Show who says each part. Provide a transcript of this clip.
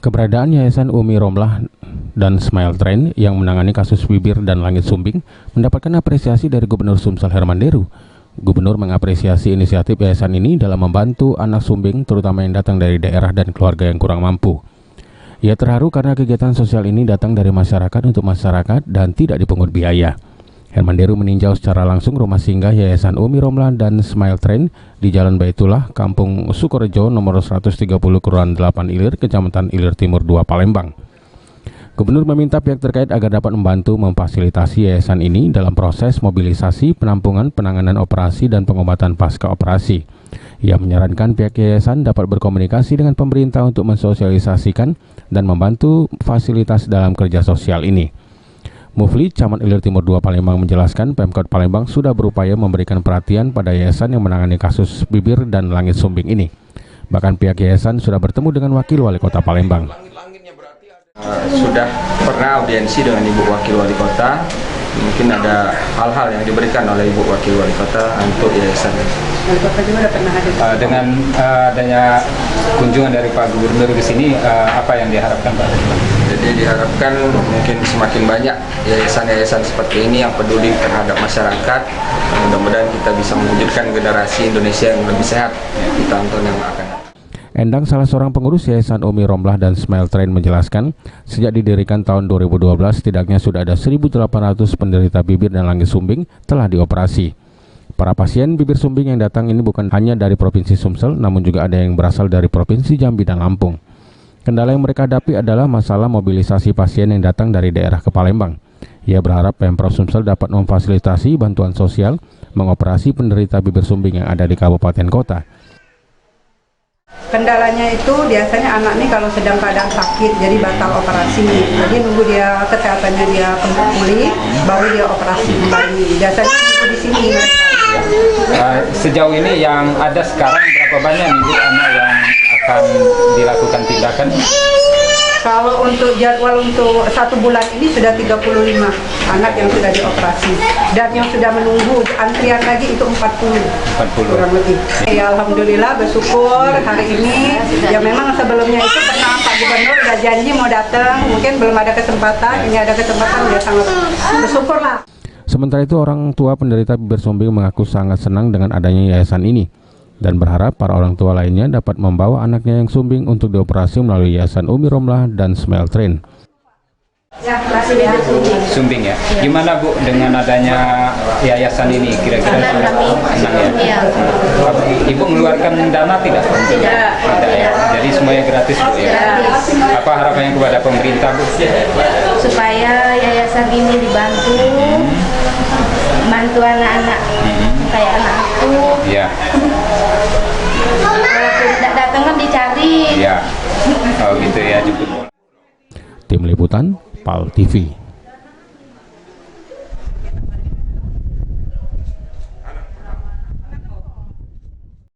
Speaker 1: Keberadaan Yayasan Umi Romlah dan Smile Train yang menangani kasus bibir dan langit sumbing mendapatkan apresiasi dari Gubernur Sumsel Herman Deru. Gubernur mengapresiasi inisiatif yayasan ini dalam membantu anak sumbing terutama yang datang dari daerah dan keluarga yang kurang mampu. Ia terharu karena kegiatan sosial ini datang dari masyarakat untuk masyarakat dan tidak dipungut biaya. Herman Deru meninjau secara langsung rumah singgah Yayasan Umi Romlah dan Smile Train di Jalan Baitullah, Kampung Sukorejo, nomor 130, Kelurahan 8 Ilir, Kecamatan Ilir Timur 2, Palembang. Gubernur meminta pihak terkait agar dapat membantu memfasilitasi yayasan ini dalam proses mobilisasi, penampungan, penanganan operasi, dan pengobatan pasca operasi. Ia menyarankan pihak yayasan dapat berkomunikasi dengan pemerintah untuk mensosialisasikan dan membantu fasilitas dalam kerja sosial ini. Mufli, Camat Ilir Timur 2 Palembang menjelaskan Pemkot Palembang sudah berupaya memberikan perhatian pada yayasan yang menangani kasus bibir dan langit sumbing ini. Bahkan pihak yayasan sudah bertemu dengan Wakil Wali Kota Palembang.
Speaker 2: Sudah pernah audiensi dengan Ibu Wakil Wali Kota. Mungkin ada hal-hal yang diberikan oleh Ibu Wakil Wali Kota untuk yayasan.
Speaker 3: Wali Kota juga pernah hadir.
Speaker 4: Dengan adanya kunjungan dari Pak Gubernur di sini, apa yang diharapkan Pak?
Speaker 2: Jadi diharapkan mungkin semakin banyak yayasan-yayasan seperti ini yang peduli terhadap masyarakat. Mudah-mudahan kita bisa mewujudkan generasi Indonesia yang lebih sehat di tahun-tahun yang akan datang.
Speaker 1: Endang, salah seorang pengurus Yayasan Umi Romlah dan Smile Train menjelaskan, sejak didirikan tahun 2012, setidaknya sudah ada 1.800 penderita bibir dan langit sumbing telah dioperasi. Para pasien bibir sumbing yang datang ini bukan hanya dari Provinsi Sumsel, namun juga ada yang berasal dari Provinsi Jambi dan Lampung. Kendala yang mereka hadapi adalah masalah mobilisasi pasien yang datang dari daerah ke Palembang. Ia berharap Pemprov Sumsel dapat memfasilitasi bantuan sosial mengoperasi penderita bibir sumbing yang ada di kabupaten kota.
Speaker 3: Kendalanya itu biasanya anak nih kalau sedang keadaan sakit jadi batal operasi. Jadi nunggu dia kesehatannya dia pulih baru dia operasi kembali. Biasanya nunggu di sini mereka.
Speaker 4: Sejauh ini yang ada sekarang berapa banyak Ibu anak yang akan dilakukan tindakan?
Speaker 3: Kalau untuk jadwal untuk 1 bulan ini sudah 35 anak yang sudah dioperasi dan yang sudah menunggu antrian lagi itu 40 kurang lebih. Ya alhamdulillah bersyukur hari ini ya memang sebelumnya itu karena Pak Gubernur udah janji mau datang mungkin belum ada kesempatan, ini ada kesempatan ya sangat bersyukur lah.
Speaker 1: Sementara itu orang tua penderita bibir sumbing mengaku sangat senang dengan adanya yayasan ini dan berharap para orang tua lainnya dapat membawa anaknya yang sumbing untuk dioperasi melalui Yayasan Umi Romlah dan Smile Train.
Speaker 3: Ya, masih ya.
Speaker 4: Sumbing ya. Gimana Bu dengan adanya yayasan ini? Kira-kira senang ya? Ibu mengeluarkan dana tidak?
Speaker 3: Tidak.
Speaker 4: Tidak ya. Jadi semuanya gratis Bu ya. Apa harapannya kepada pemerintah Bu?
Speaker 5: Supaya yayasan ini dibantu, bantu anak-anak kayak anak aku.
Speaker 4: Iya.
Speaker 5: Kalau tidak datang kan dicari.
Speaker 4: Iya. Oh gitu ya, jemput.
Speaker 1: Tim Liputan PAL TV.